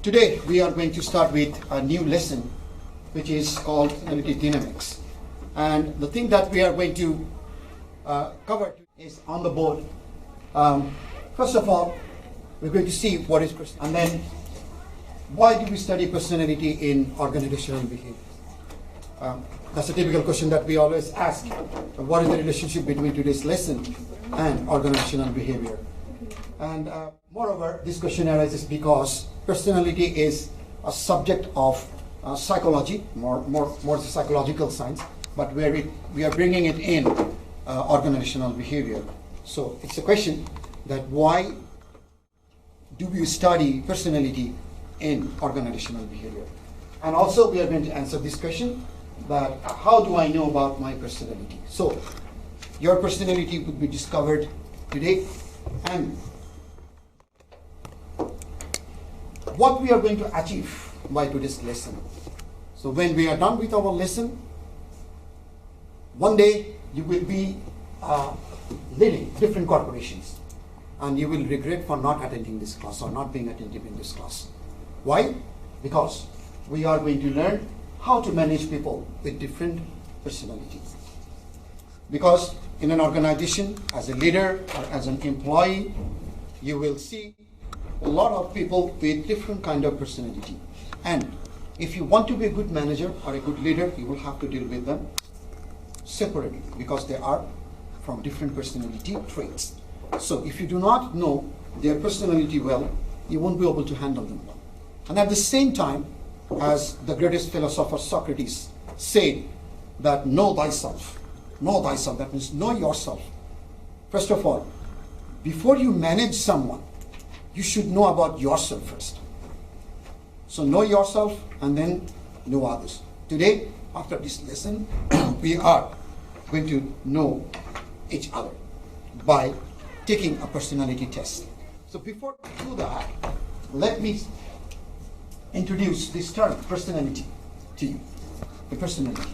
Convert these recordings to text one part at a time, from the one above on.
Today we are going to start with a new lesson which is called Personality Dynamics. And the thing that we are going to cover is on the board. First of all, we're going to see what is personality, and then why do we study personality in organizational behavior? That's a typical question that we always ask. What is the relationship between today's lesson and organizational behavior? And moreover, this question arises because personality is a subject of psychology, more the psychological science, but where we are bringing it in organizational behavior. So it's a question that why do we study personality in organizational behavior? And also we are going to answer this question that how do I know about my personality? So your personality would be discovered today, and what we are going to achieve by today's lesson. So when we are done with our lesson, one day you will be leading different corporations, and you will regret for not attending this class or not being attentive in this class. Why? Because we are going to learn how to manage people with different personalities. Because in an organization, as a leader or as an employee, you will see a lot of people with different kind of personality. And if you want to be a good manager or a good leader, you will have to deal with them separately because they are from different personality traits. So if you do not know their personality well, you won't be able to handle them well. And at the same time, as the greatest philosopher Socrates said, that know thyself. Know thyself, that means know yourself. First of all, before you manage someone, you should know about yourself first. So know yourself and then know others. Today, after this lesson, we are going to know each other by taking a personality test. So before we do that, let me introduce this term, personality, to you. The personality.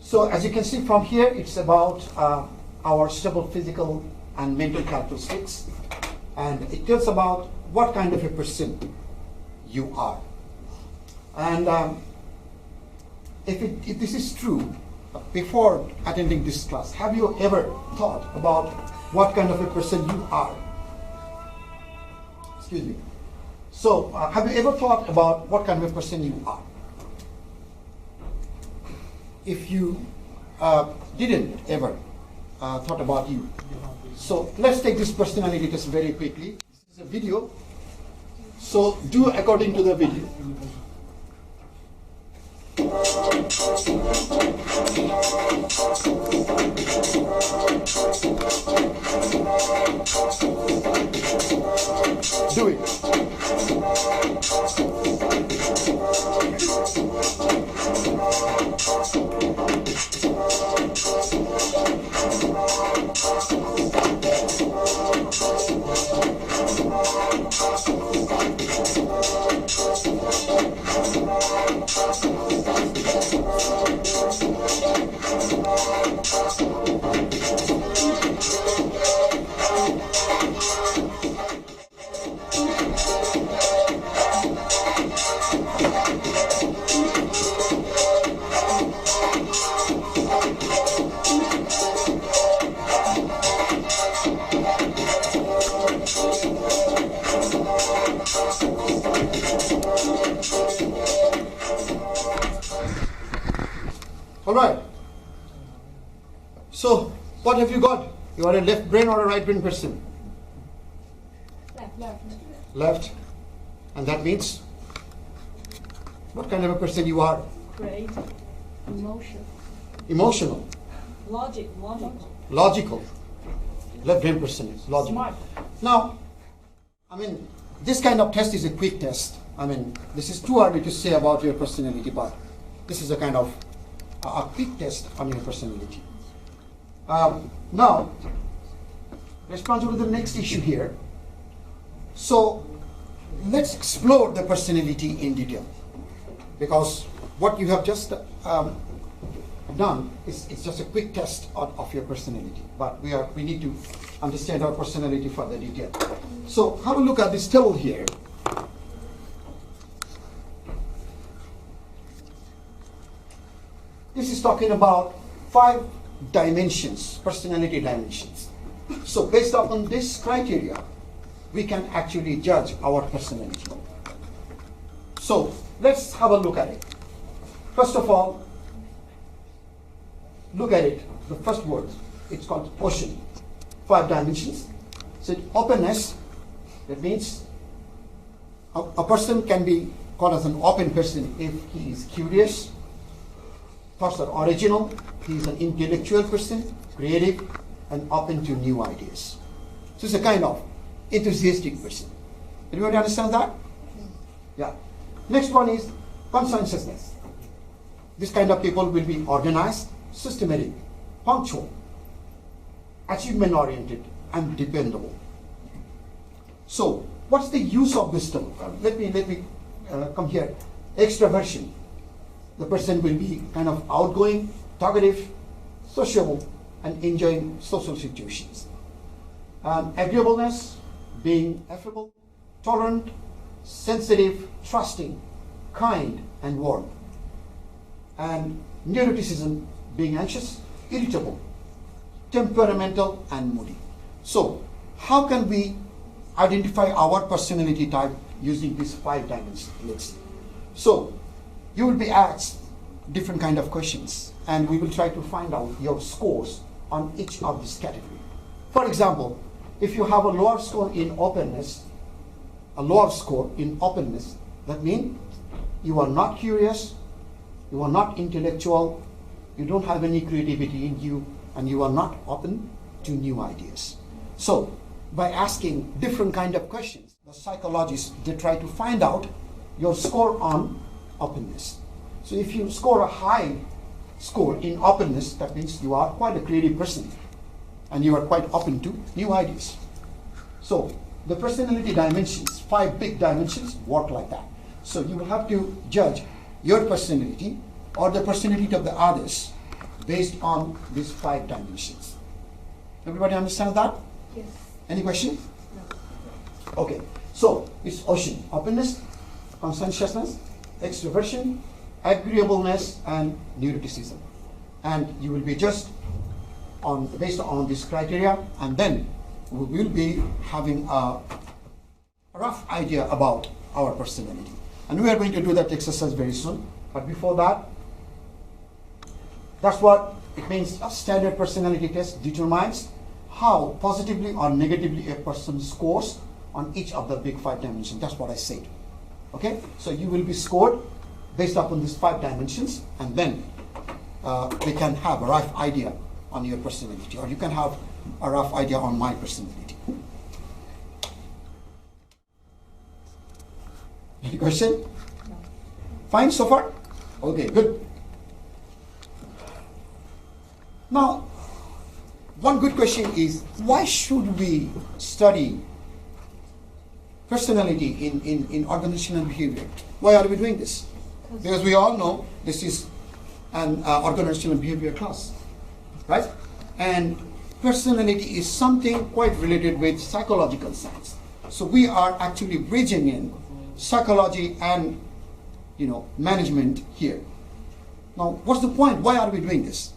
So as you can see from here, it's about our stable physical and mental characteristics. And it tells about what kind of a person you are. And if this is true, before attending this class, have you ever thought about what kind of a person you are? Excuse me. So, have you ever thought about what kind of a person you are? If you didn't ever thought about you. So, let's take this personality test very quickly. This is a video. So, do according to the video. Do it. All right. So, what have you got? You are a left brain or a right brain person? Left. Left. And that means? What kind of a person you are? Creative. Emotional. Emotional. Logical. Left brain person is logical. Smart. Now, I mean, this kind of test is a quick test. I mean, this is too early to say about your personality, but this is a kind of a quick test on your personality. Now, let's transfer to the next issue here. So, let's explore the personality in detail, because what you have just done is it's just a quick test of your personality, but we need to understand our personality further detail. So have a look at this table here. This is talking about 5 dimensions, personality dimensions. So based upon this criteria, we can actually judge our personality. So let's have a look at it. First of all, look at it. The first word, it's called ocean. 5 dimensions. So openness, that means a person can be called as an open person if he is curious, thoughts are original, he is an intellectual person, creative, and open to new ideas. So it's a kind of enthusiastic person. Everybody understand that? Yeah. Next one is conscientiousness. This kind of people will be organized, systematic, punctual, achievement oriented, and dependable. So what's the use of wisdom? Let me come here. Extraversion. The person will be kind of outgoing, talkative, sociable, and enjoying social situations. Agreeableness, being affable, tolerant, sensitive, trusting, kind, and warm. And neuroticism, being anxious, irritable, temperamental, and moody. So how can we identify our personality type using these 5 dimensions? Let's see. So you will be asked different kind of questions, and we will try to find out your scores on each of these categories. For example, if you have a lower score in openness, that means you are not curious, you are not intellectual, you don't have any creativity in you, and you are not open to new ideas. So by asking different kind of questions, the psychologists, they try to find out your score on openness. So if you score a high score in openness, that means you are quite a creative person and you are quite open to new ideas. So the personality dimensions, 5 big dimensions, work like that. So you will have to judge your personality or the personality of the others based on these 5 dimensions. Everybody understand that? Yes. Any question? No. Okay. So it's ocean: openness, conscientiousness, extroversion, agreeableness, and neuroticism. And you will be just based on this criteria, and then we will be having a rough idea about our personality. And we are going to do that exercise very soon. But before that, that's what it means. A standard personality test determines how positively or negatively a person scores on each of the big 5 dimensions. That's what I said. Okay? So you will be scored based upon these 5 dimensions, and then we can have a rough idea on your personality, or you can have a rough idea on my personality. Any question? No. Fine so far? Okay, good. Now, one good question is, why should we study personality in organizational behavior? Why are we doing this? Because we all know this is an organizational behavior class, right? And personality is something quite related with psychological science. So we are actually bridging in psychology and management here. Now, what's the point? Why are we doing this?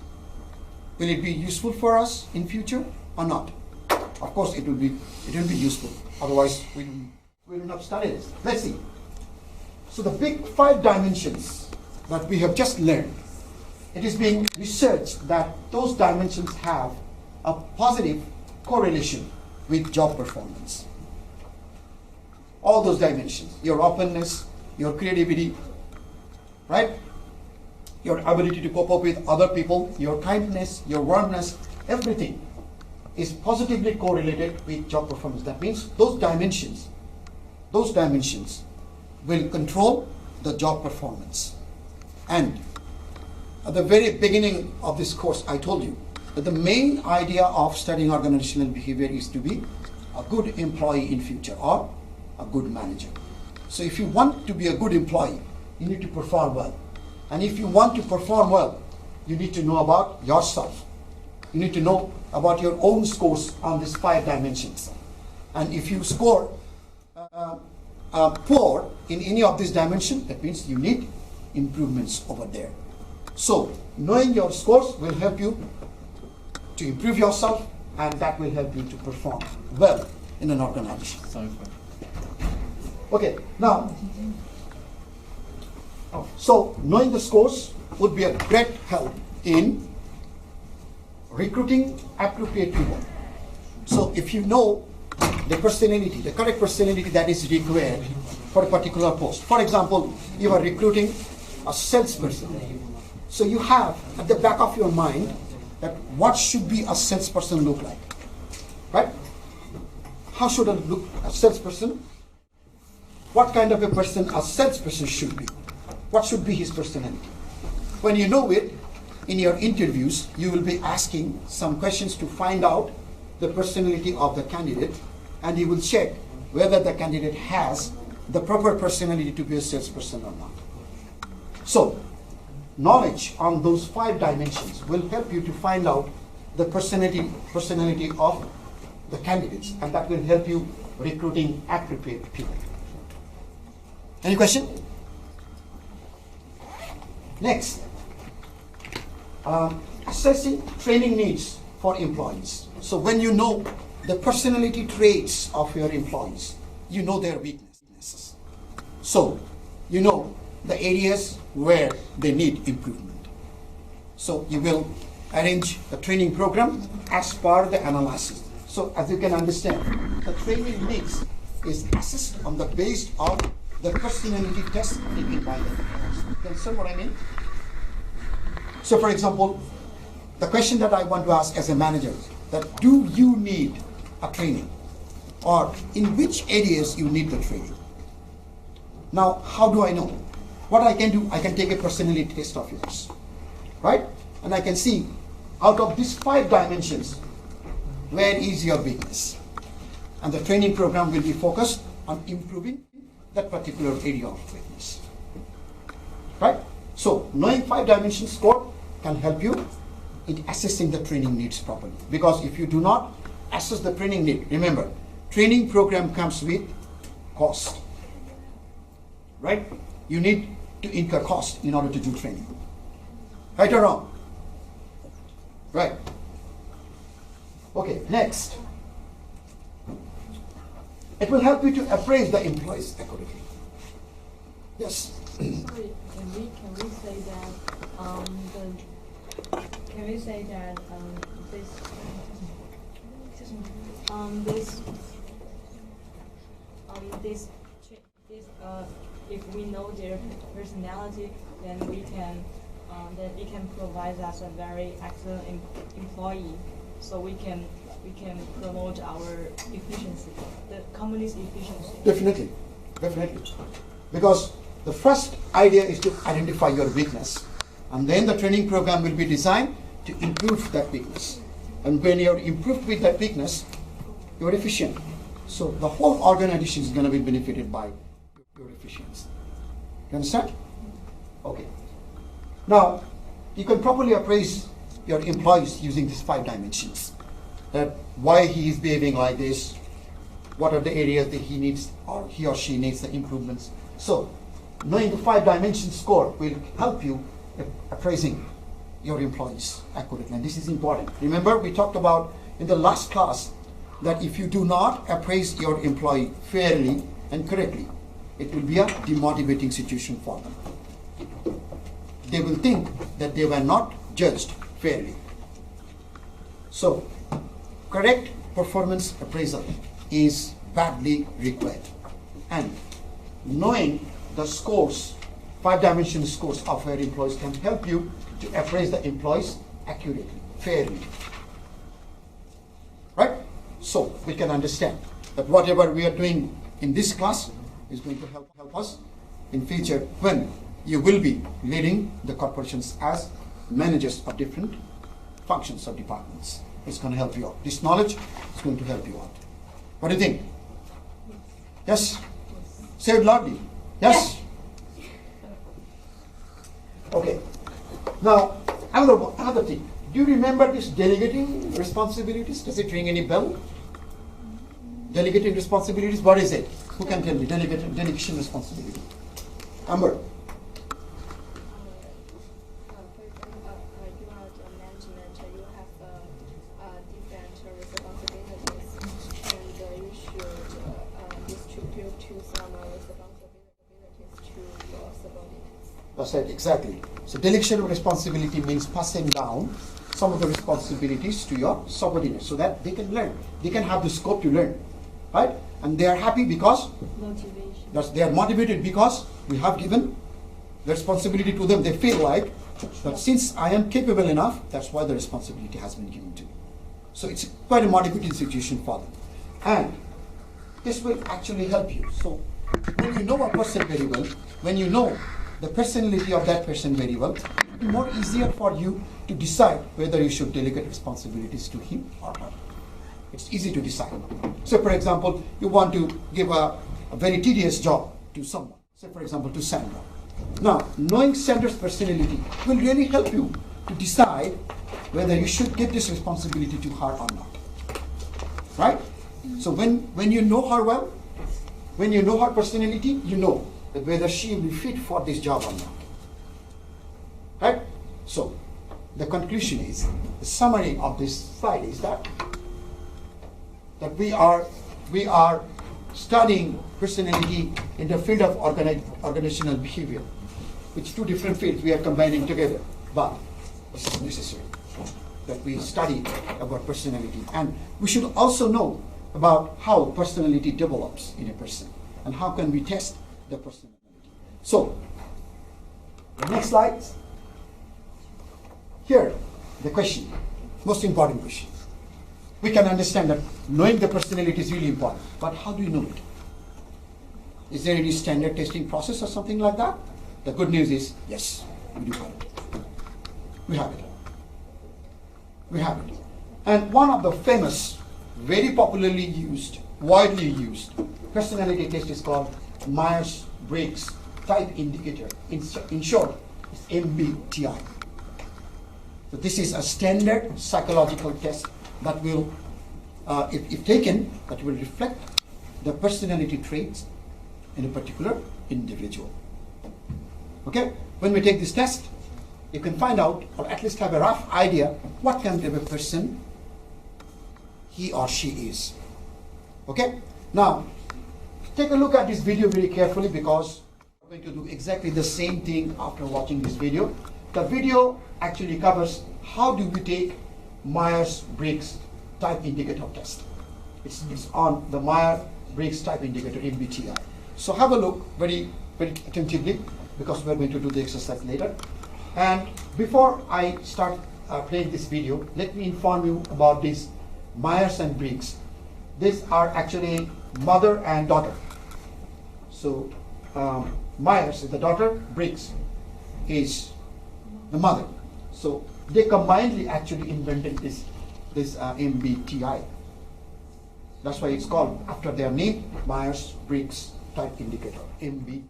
Will it be useful for us in future or not? Of course, it will be useful. Otherwise, we will not study this. Let's see. So the big 5 dimensions that we have just learned, it is being researched that those dimensions have a positive correlation with job performance. All those dimensions, your openness, your creativity, right? Your ability to cope up with other people, your kindness, your warmness, everything is positively correlated with job performance. That means those dimensions will control the job performance. And at the very beginning of this course, I told you that the main idea of studying organizational behavior is to be a good employee in future or a good manager. So if you want to be a good employee, you need to perform well. And if you want to perform well, you need to know about yourself. You need to know about your own scores on these 5 dimensions. And if you score poor in any of these dimensions, that means you need improvements over there. So knowing your scores will help you to improve yourself, and that will help you to perform well in an organization. Okay, now, so knowing the scores would be a great help in recruiting appropriate people. So if you know the personality, the correct personality that is required for a particular post. For example, you are recruiting a salesperson. So you have at the back of your mind that what should be a salesperson look like, right? How should a salesperson? What kind of a person a salesperson should be? What should be his personality? When you know it, in your interviews, you will be asking some questions to find out the personality of the candidate, and you will check whether the candidate has the proper personality to be a salesperson or not. So, knowledge on those 5 dimensions will help you to find out the personality of the candidates, and that will help you recruiting appropriate people. Any question? Next, assessing training needs for employees. So when you know the personality traits of your employees, you know their weaknesses. So you know the areas where they need improvement. So you will arrange the training program as per the analysis. So as you can understand, the training needs is assessed on the basis of the personality test taken by the employees. You understand what I mean? So for example, the question that I want to ask as a manager is that do you need a training, or in which areas you need the training? Now, how do I know? What I can do, I can take a personality test of yours, right? And I can see out of these 5 dimensions, where is your weakness? And the training program will be focused on improving that particular area of weakness, right? So knowing 5 dimension score can help you in assessing the training needs properly. Because if you do not assess the training need, remember, training program comes with cost, right? You need to incur cost in order to do training. Right or wrong? Right. Okay, next. It will help you to appraise the employees accurately. Yes. Sorry, can we say that if we know their personality, then it can provide us a very excellent employee, so we can promote our efficiency, the company's efficiency. Definitely, definitely. Because the first idea is to identify your weakness, and then the training program will be designed to improve that weakness. And when you're improved with that weakness, you're efficient. So the whole organization is going to be benefited by your efficiency. You understand? Okay. Now, you can properly appraise your employees using these 5 dimensions. That why he is behaving like this, what are the areas that he needs or he or she needs the improvements. So, knowing the 5 dimension score will help you appraising your employees accurately. And this is important. Remember, we talked about in the last class that if you do not appraise your employee fairly and correctly, it will be a demotivating situation for them. They will think that they were not judged fairly. So, correct performance appraisal is badly required. And knowing the scores, 5-dimensional scores of your employees can help you to appraise the employees accurately, fairly. Right? So, we can understand that whatever we are doing in this class is going to help us in future when you will be leading the corporations as managers of different functions or departments. It's going to help you out. This knowledge is going to help you out. What do you think? Yes? Say it loudly. Yes? Okay. Now, another thing. Do you remember this delegating responsibilities? Does it ring any bell? Delegating responsibilities, what is it? Who can tell me? Delegation responsibility. Amber. to some responsibilities to your subordinates. That's right, exactly. So delegation of responsibility means passing down some of the responsibilities to your subordinates so that they can learn. They can have the scope to learn, right? And they are happy because Motivation. they are motivated because we have given the responsibility to them. They feel like that since I am capable enough, that's why the responsibility has been given to me. So it's quite a motivating situation for them. And this will actually help you. So when you know a person very well, when you know the personality of that person very well, it will be more easier for you to decide whether you should delegate responsibilities to him or her. It's easy to decide. So for example, you want to give a very tedious job to someone. Say for example to Sandra. Now, knowing Sandra's personality will really help you to decide whether you should give this responsibility to her or not. Right? So when you know her well, when you know her personality, you know that whether she will be fit for this job or not. Right? So the conclusion is, the summary of this slide is that we are studying personality in the field of organizational behavior, which two different fields we are combining together. But this is necessary that we study about personality, and we should also know about how personality develops in a person and how can we test the personality. So the next slide. Here the question, most important question. We can understand that knowing the personality is really important, but how do you know it? Is there any standard testing process or something like that? The good news is, yes, we do have it. We have it. We have it. And one of the famous, very popularly used, widely used personality test is called Myers-Briggs Type Indicator. In short, it's MBTI. So this is a standard psychological test that will, if taken, that will reflect the personality traits in a particular individual. Okay? When we take this test, you can find out, or at least have a rough idea, what kind of a person he or she is. Okay? Now, take a look at this video very carefully, because we're going to do exactly the same thing after watching this video. The video actually covers how do we take Myers-Briggs Type Indicator test. It's on the Myers-Briggs Type Indicator, MBTI. So have a look very, very attentively, because we're going to do the exercise later. And before I start playing this video, let me inform you about this Myers and Briggs. These are actually mother and daughter. So Myers is the daughter, Briggs is the mother. So they combinedly actually invented this MBTI. That's why it's called after their name, Myers-Briggs Type Indicator, MBIT.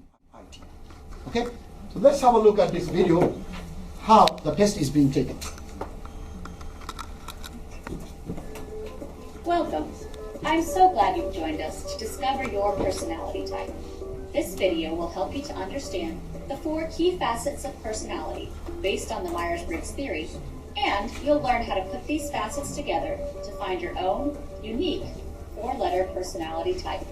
Okay, so let's have a look at this video, how the test is being taken. Welcome. I'm so glad you've joined us to discover your personality type. This video will help you to understand the 4 key facets of personality based on the Myers-Briggs theory, and you'll learn how to put these facets together to find your own unique 4-letter personality type.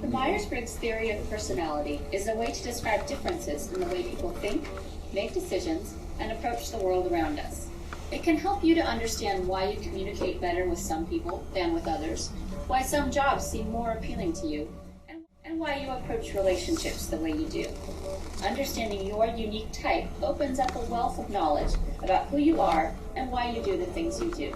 The Myers-Briggs theory of personality is a way to describe differences in the way people think, make decisions, and approach the world around us. It can help you to understand why you communicate better with some people than with others, why some jobs seem more appealing to you, and why you approach relationships the way you do. Understanding your unique type opens up a wealth of knowledge about who you are and why you do the things you do.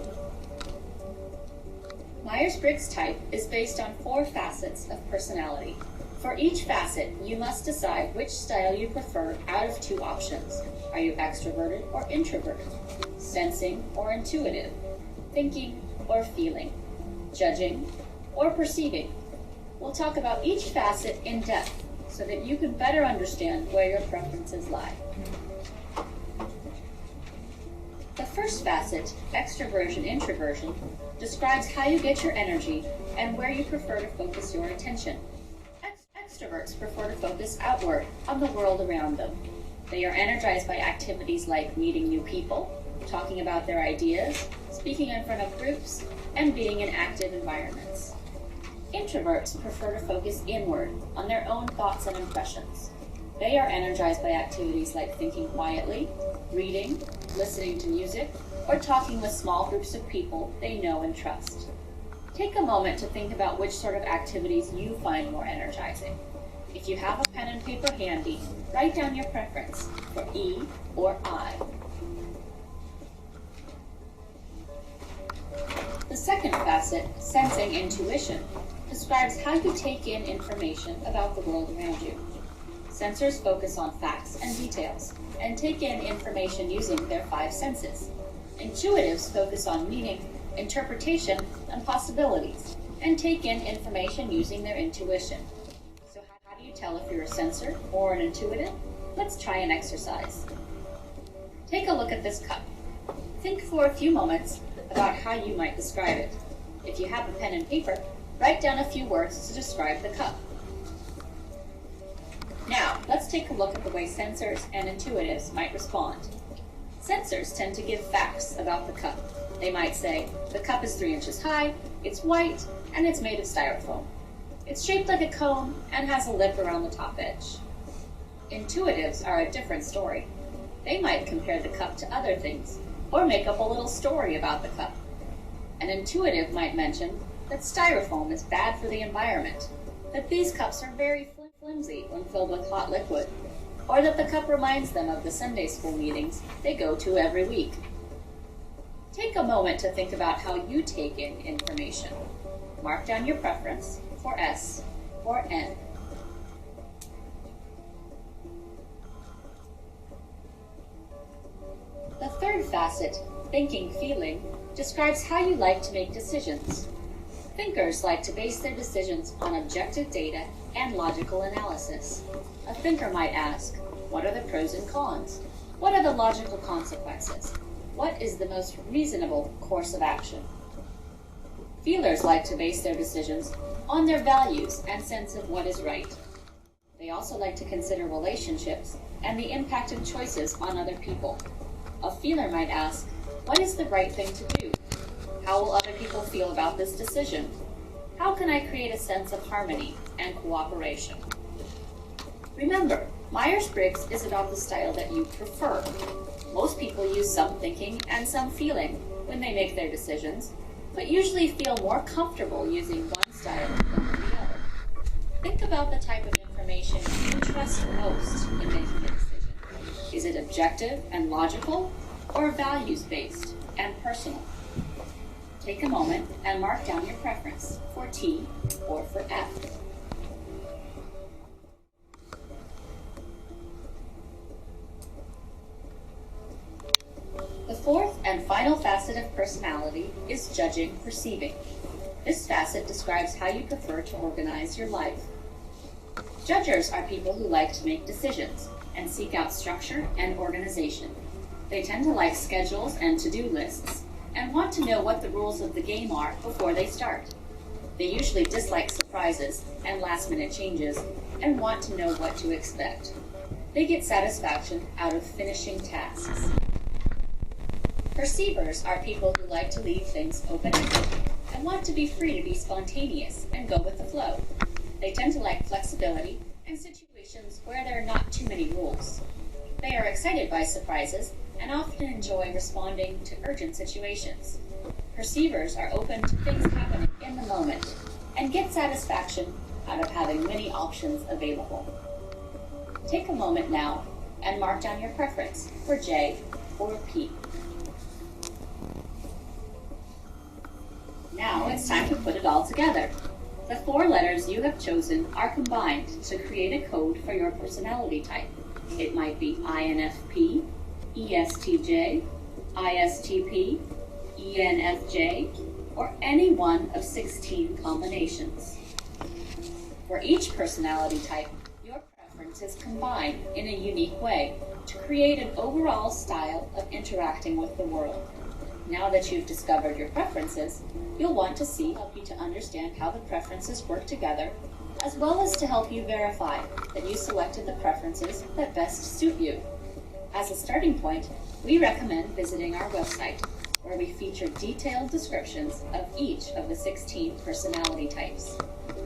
Myers-Briggs type is based on 4 facets of personality. For each facet, you must decide which style you prefer out of 2 options. Are you extroverted or introverted? Sensing or intuitive? Thinking or feeling? Judging or perceiving? We'll talk about each facet in depth so that you can better understand where your preferences lie. The first facet, extroversion-introversion, describes how you get your energy and where you prefer to focus your attention. Extroverts prefer to focus outward on the world around them. They are energized by activities like meeting new people, talking about their ideas, speaking in front of groups, and being in active environments. Introverts prefer to focus inward on their own thoughts and impressions. They are energized by activities like thinking quietly, reading, listening to music, or talking with small groups of people they know and trust. Take a moment to think about which sort of activities you find more energizing. If you have a pen and paper handy, write down your preference for E or I. The second facet, sensing intuition, describes how you take in information about the world around you. Sensors focus on facts and details and take in information using their 5 senses. Intuitives focus on meaning, interpretation, and possibilities and take in information using their intuition. So how do you tell if you're a sensor or an intuitive? Let's try an exercise. Take a look at this cup. Think for a few moments about how you might describe it. If you have a pen and paper, write down a few words to describe the cup. Now, let's take a look at the way sensors and intuitives might respond. Sensors tend to give facts about the cup. They might say, the cup is 3 inches high, it's white, and it's made of styrofoam. It's shaped like a cone and has a lip around the top edge. Intuitives are a different story. They might compare the cup to other things, or make up a little story about the cup. An intuitive might mention that styrofoam is bad for the environment, that these cups are very flimsy when filled with hot liquid, or that the cup reminds them of the Sunday school meetings they go to every week. Take a moment to think about how you take in information. Mark down your preference for S or N. The third facet, thinking feeling, describes how you like to make decisions. Thinkers like to base their decisions on objective data and logical analysis. A thinker might ask, what are the pros and cons? What are the logical consequences? What is the most reasonable course of action? Feelers like to base their decisions on their values and sense of what is right. They also like to consider relationships and the impact of choices on other people. A feeler might ask, what is the right thing to do? How will other people feel about this decision? How can I create a sense of harmony and cooperation? Remember, Myers-Briggs is about the style that you prefer. Most people use some thinking and some feeling when they make their decisions, but usually feel more comfortable using one style than the other. Think about the type of information you trust most in making a decision. Is it objective and logical, or values-based and personal? Take a moment and mark down your preference for T or for F. The fourth and final facet of personality is judging perceiving. This facet describes how you prefer to organize your life. Judgers are people who like to make decisions and seek out structure and organization. They tend to like schedules and to-do lists and want to know what the rules of the game are before they start. They usually dislike surprises and last-minute changes and want to know what to expect. They get satisfaction out of finishing tasks. Perceivers are people who like to leave things open-ended and want to be free to be spontaneous and go with the flow. They tend to like flexibility and situations where there are not too many rules. They are excited by surprises and often enjoy responding to urgent situations. Perceivers are open to things happening in the moment and get satisfaction out of having many options available. Take a moment now and mark down your preference for J or P. Now it's time to put it all together. The 4 letters you have chosen are combined to create a code for your personality type. It might be INFP, ESTJ, ISTP, ENFJ, or any one of 16 combinations. For each personality type, your preferences combine in a unique way to create an overall style of interacting with the world. Now that you've discovered your preferences, you'll want to help you to understand how the preferences work together, as well as to help you verify that you selected the preferences that best suit you. As a starting point, we recommend visiting our website, where we feature detailed descriptions of each of the 16 personality types.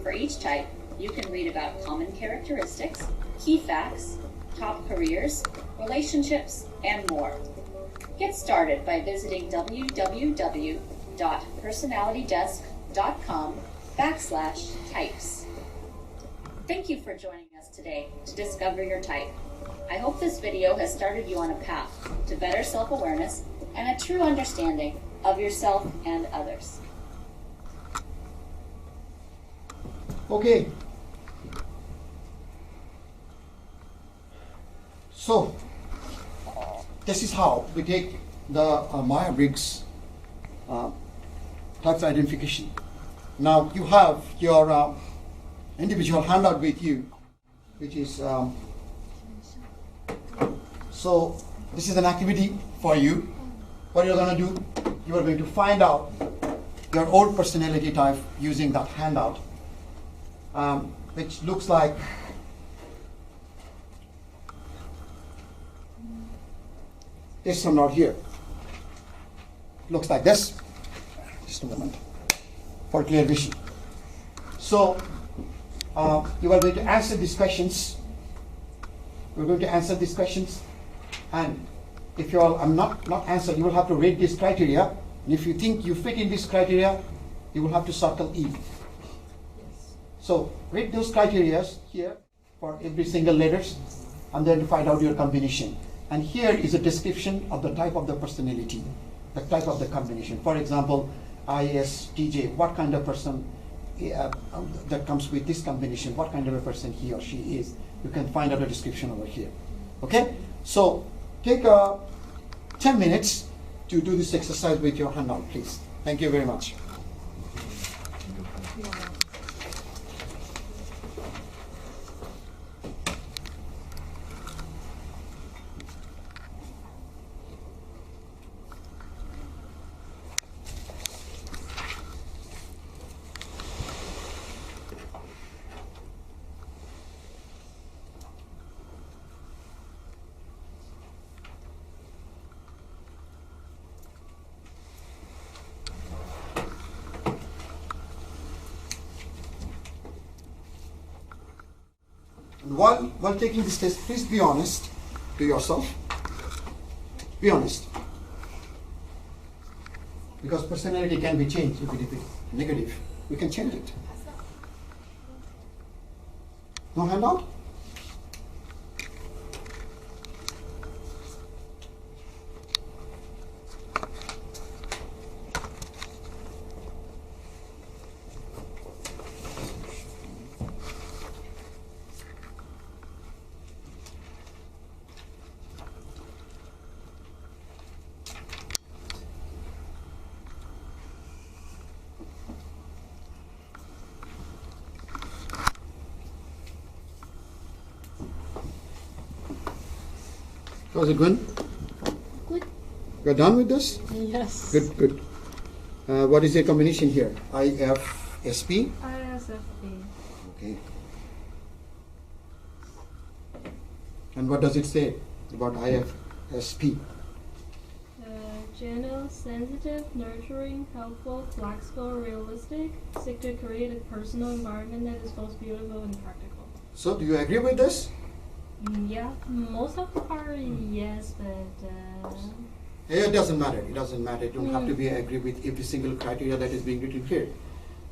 For each type, you can read about common characteristics, key facts, top careers, relationships, and more. Get started by visiting www.personalitydesk.com/types. Thank you for joining us today to discover your type. I hope this video has started you on a path to better self-awareness and a true understanding of yourself and others. Okay. So, this is how we take the Myers-Briggs types identification. Now you have your individual handout with you, which is so this is an activity for you. What you're going to do, you are going to find out your old personality type using that handout, which looks like this one out here. Looks like this. Just a moment for clear vision. So you are going to answer these questions. We're going to answer these questions, and if you all not answered, you will have to rate this criteria. And if you think you fit in this criteria, you will have to circle E. So rate those criteria here for every single letters, and then find out your combination. And here is a description of the type of the personality, the type of the combination. For example, ISTJ, what kind of person that comes with this combination, what kind of a person he or she is. You can find out a description over here. Okay? So take 10 minutes to do this exercise with your handout, please. Thank you very much. While taking this test, please be honest to yourself. Be honest. Because personality can be changed if it is negative. We can change it. No handout? How's it going? Good. You're done with this? Yes. Good, good. What is your combination here? IFSP? ISFP. Okay. And what does it say about IFSP? Gentle, sensitive, nurturing, helpful, flexible, realistic, seek to create a personal environment that is both beautiful and practical. So, do you agree with this? Yeah, most of the part, yes, but It doesn't matter. It doesn't matter. You don't have to be agree with every single criteria that is being written here,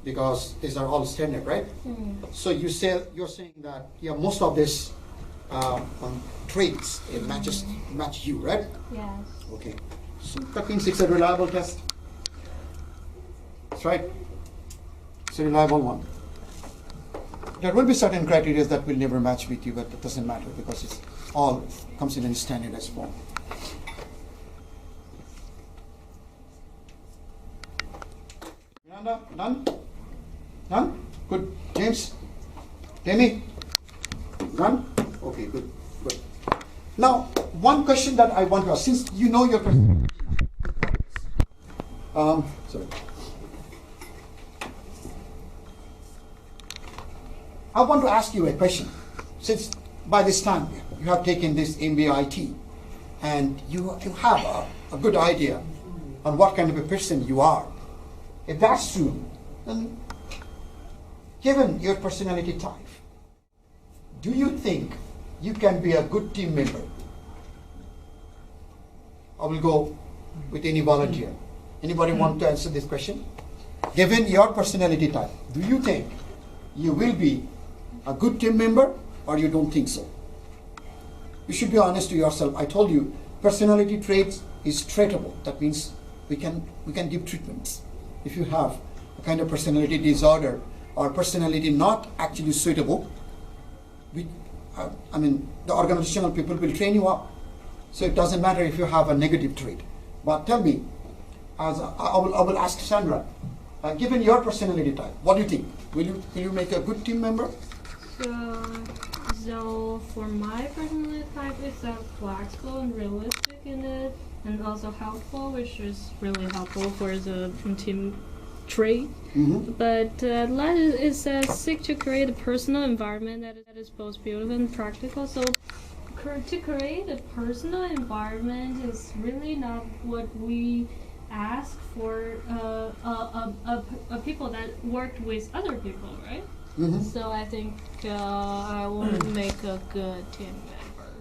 because these are all standard, right? So you're saying that most of this traits it match you, right? yes. Okay. So that means it's a reliable test. That's right. It's a reliable one. There will be certain criteria that will never match with you, but it doesn't matter because it's all comes in a standardized form. Miranda, done? Done? Good. James? Tammy? Done? Okay, good. Good. Now, one question that I want to ask, since you know your question. Sorry. I want to ask you a question. Since by this time you have taken this MBIT and you have a good idea on what kind of a person you are. If that's true, then given your personality type, do you think you can be a good team member? I will go with any volunteer. Anybody want to answer this question? Given your personality type, do you think you will be a good team member or you don't think so? You should be honest to yourself. I told you, personality traits is traitable. That means we can give treatments. If you have a kind of personality disorder or personality not actually suitable, the organizational people will train you up. So it doesn't matter if you have a negative trait. But tell me, I will ask Sandra, given your personality type, what do you think? Will you make a good team member? So for my personality type, it's flexible and realistic in it, and also helpful, which is really helpful for the team trait. Mm-hmm. But that is seek to create a personal environment that is both beautiful and practical. So to create a personal environment is really not what we ask for people that worked with other people, right? Mm-hmm. So I think I will make a good team member.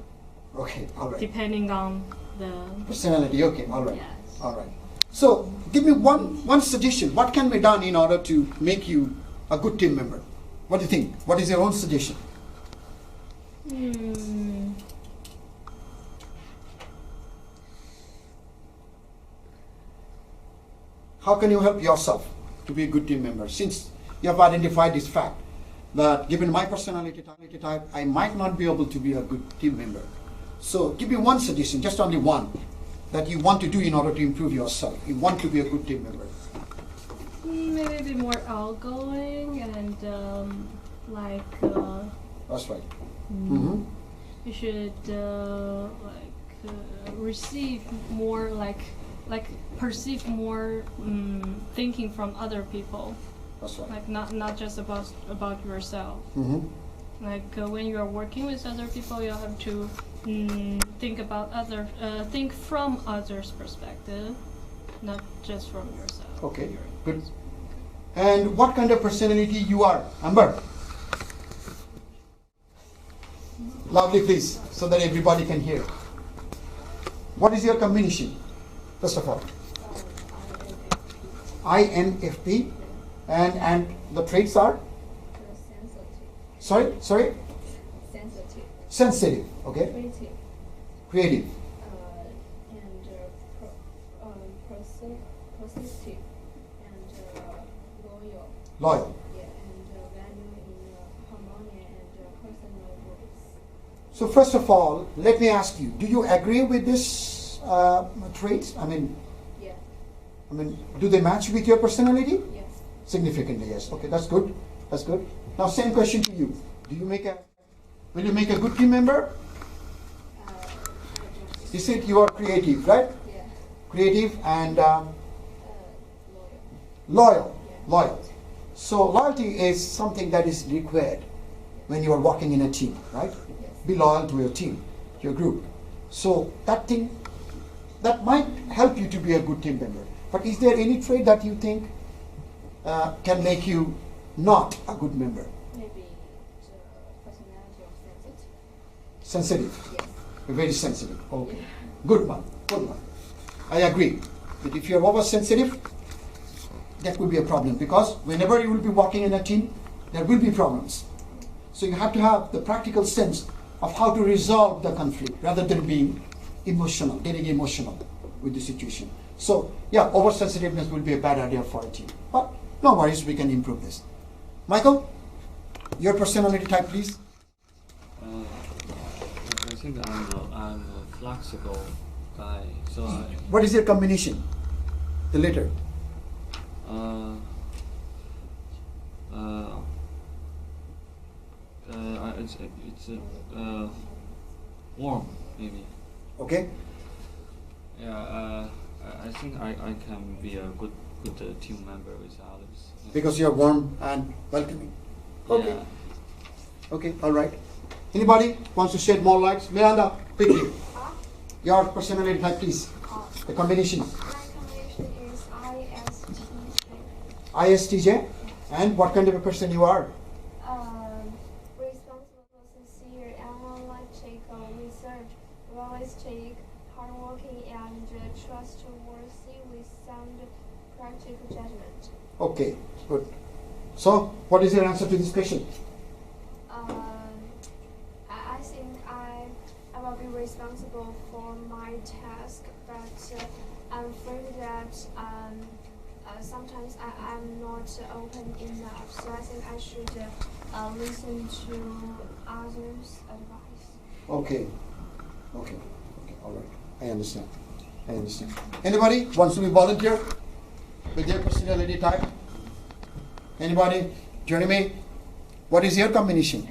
Okay, all right. Depending on the Personality, okay, all right. Yes. All right. So give me one suggestion. What can be done in order to make you a good team member? What do you think? What is your own suggestion? How can you help yourself to be a good team member? Since you have identified this fact that given my personality type, I might not be able to be a good team member. So give me one suggestion, just only one, that you want to do in order to improve yourself. You want to be a good team member. Maybe be more outgoing and That's right. you should receive more perceive more thinking from other people. That's right. Like not just about yourself. Mm-hmm. Like when you are working with other people, you have to think from others' perspective, not just from yourself. Okay, good. And what kind of personality you are, Amber? Lovely, please, so that everybody can hear. What is your combination, first of all? INFP, and the traits are? Sorry? Sensitive, okay. Creative. Positive and loyal. Loyal. Yeah, and value in harmony and personal growth. So first of all, let me ask you, do you agree with this traits? Yeah. Do they match with your personality? Yes. Significantly, yes. Okay, that's good. That's good. Now, same question to you. Will you make a good team member? You said you are creative, right? Yeah. Creative and Loyal. loyal. So loyalty is something that is required when you are working in a team, right? Yes. Be loyal to your team, to your group. So that might help you to be a good team member. But is there any trait that you think can make you not a good member? Maybe the personality of sensitive. Sensitive. Yes. You're very sensitive. Okay. Good one. Good one. I agree that if you're oversensitive, that could be a problem, because whenever you will be working in a team, there will be problems. So you have to have the practical sense of how to resolve the conflict rather than being emotional, getting emotional with the situation. So yeah, oversensitiveness will be a bad idea for a team. But no worries, we can improve this. Michael, your personality type, please. I think I'm a flexible guy. So What is your combination? The letter. it's warm, maybe. Okay. Yeah. I think I can be a good team member with others. Yeah. Because you're warm and welcoming. Okay. Yeah. Okay, all right. Anybody wants to shed more light? Miranda, quickly. Your personality type, please. The combination. My combination is ISTJ. ISTJ And what kind of a person you are? Responsible, sincere, analytical research, realistic, hardworking, and trustworthy with sound practical judgment. Okay, good. So, what is your answer to this question? I think I will be responsible for my task, but I'm afraid that sometimes I'm not open enough. So I think I should listen to others' advice. Okay, all right. I understand. Anybody wants to be volunteer with their personality type? Anybody? Jeremy, what is your combination?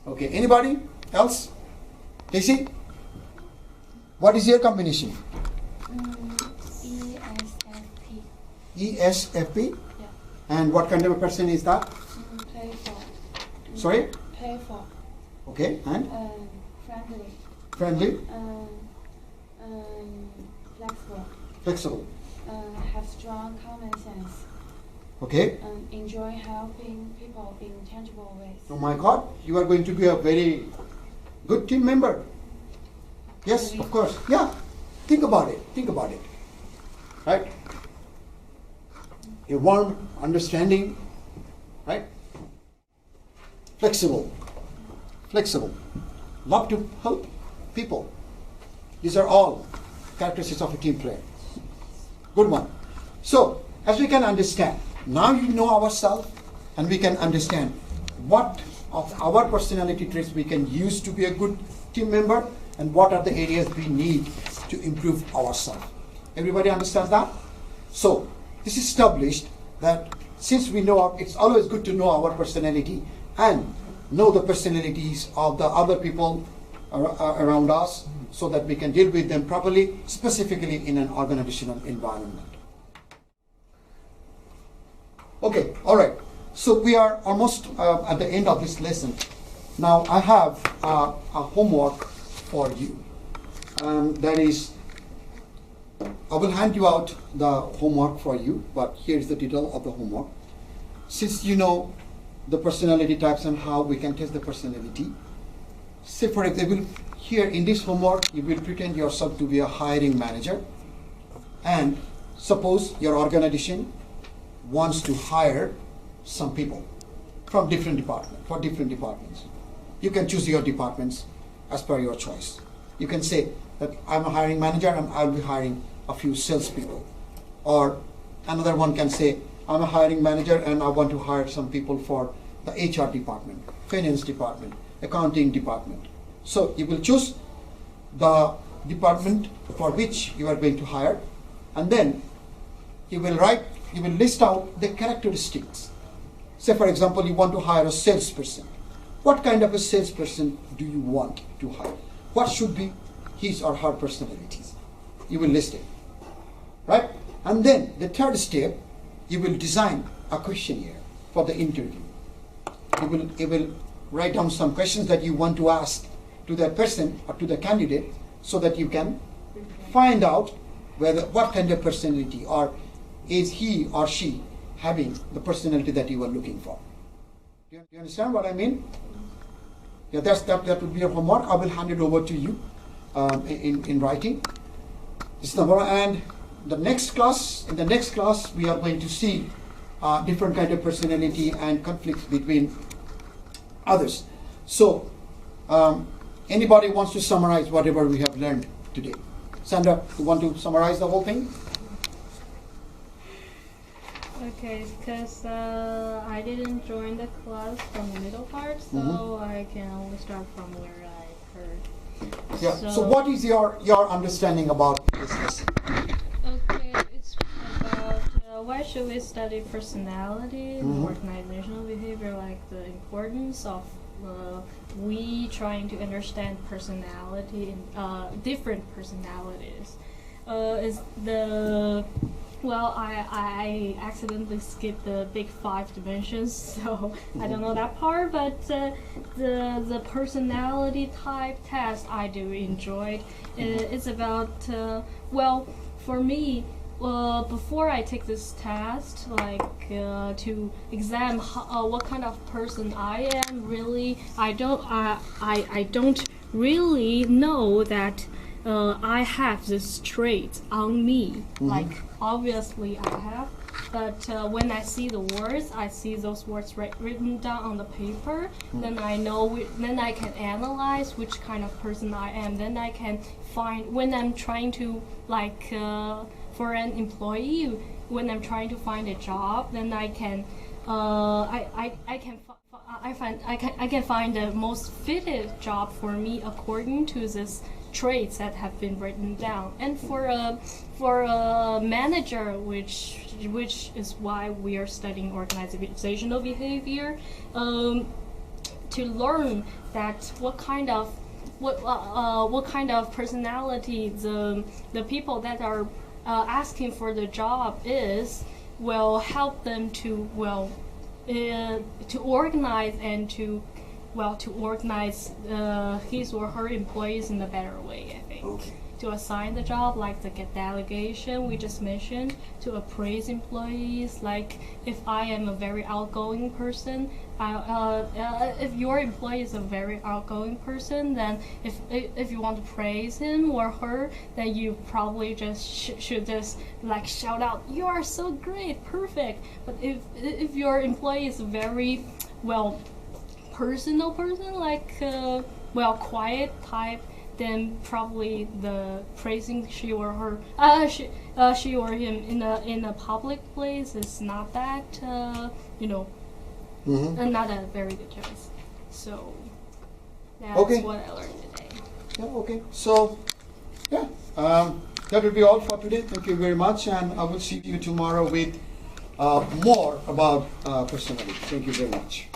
Okay, anybody else? Casey, what is your combination? ESFP. ESFP? Yeah. And what kind of a person is that? Playful. Sorry? Playful. Okay, and? Friendly. Friendly? Flexible. Flexible. Have strong common sense. Okay. Enjoy helping people in tangible ways. Oh my God, you are going to be a very good team member. Yes, of course. Yeah. Think about it. Right? A warm understanding. Right? Flexible. Love to help people. These are all characteristics of a team player. Good one. So, as we can understand, now you know ourselves and we can understand what of our personality traits we can use to be a good team member and what are the areas we need to improve ourselves. Everybody understands that? So, this is established that since we know, it's always good to know our personality and know the personalities of the other people around us so that we can deal with them properly, specifically in an organizational environment. Okay, all right. So we are almost at the end of this lesson. Now I have a homework for you. That is, I will hand you out the homework for you, but here is the title of the homework. Since you know the personality types and how we can test the personality, say for example, here in this homework, you will pretend yourself to be a hiring manager, and suppose your organization wants to hire some people from different departments. You can choose your departments as per your choice. You can say that I'm a hiring manager and I'll be hiring a few salespeople. Or another one can say, I'm a hiring manager and I want to hire some people for the HR department, finance department, accounting department. So you will choose the department for which you are going to hire, and then you will list out the characteristics. Say for example, you want to hire a salesperson. What kind of a salesperson do you want to hire? What should be his or her personalities? You will list it, right? And then the third step, you will design a questionnaire for the interview. You will write down some questions that you want to ask to that person or to the candidate so that you can find out what kind of personality, or is he or she having the personality that you are looking for. Do you understand what I mean? Yeah, that would be your homework. I will hand it over to you in writing. This number, and in the next class we are going to see different kind of personality and conflicts between others. So anybody wants to summarize whatever we have learned today? Sandra, you want to summarize the whole thing? Okay, because I didn't join the class from the middle part, so I can only start from where I heard. Yeah. So what is your understanding about this lesson? Okay, it's about why should we study personality and organizational behavior, like the importance of we trying to understand personality and different personalities. I accidentally skipped the big 5 dimensions, so I don't know that part, but the personality type test I do enjoy. It's about, for me, before I take this test, like to examine what kind of person I am, really, I don't really know that I have this trait on me. Like obviously I have, but when I see the words, I see those words written down on the paper. Then I know. Then I can analyze which kind of person I am. Then I can find when I'm trying to like. For an employee, when I'm trying to find a job, then I can I can find the most fitted job for me according to this traits that have been written down. And for a manager, which is why we are studying organizational behavior, to learn that what kind of personality the people that are asking for the job will help them to organize and to organize his or her employees in a better way, I think. Okay. To assign the job, like the delegation we just mentioned, to appraise employees. Like if I am a very outgoing person, if your employee is a very outgoing person, then if you want to praise him or her, then you probably just should just like shout out, "You are so great, perfect." But if your employee is a very personal person, like quiet type, then probably the praising she or him in a public place is not that not a very good choice. So that's Okay. what I learned today. Yeah, okay. So, that will be all for today. Thank you very much, and I will see you tomorrow with more about personality. Thank you very much.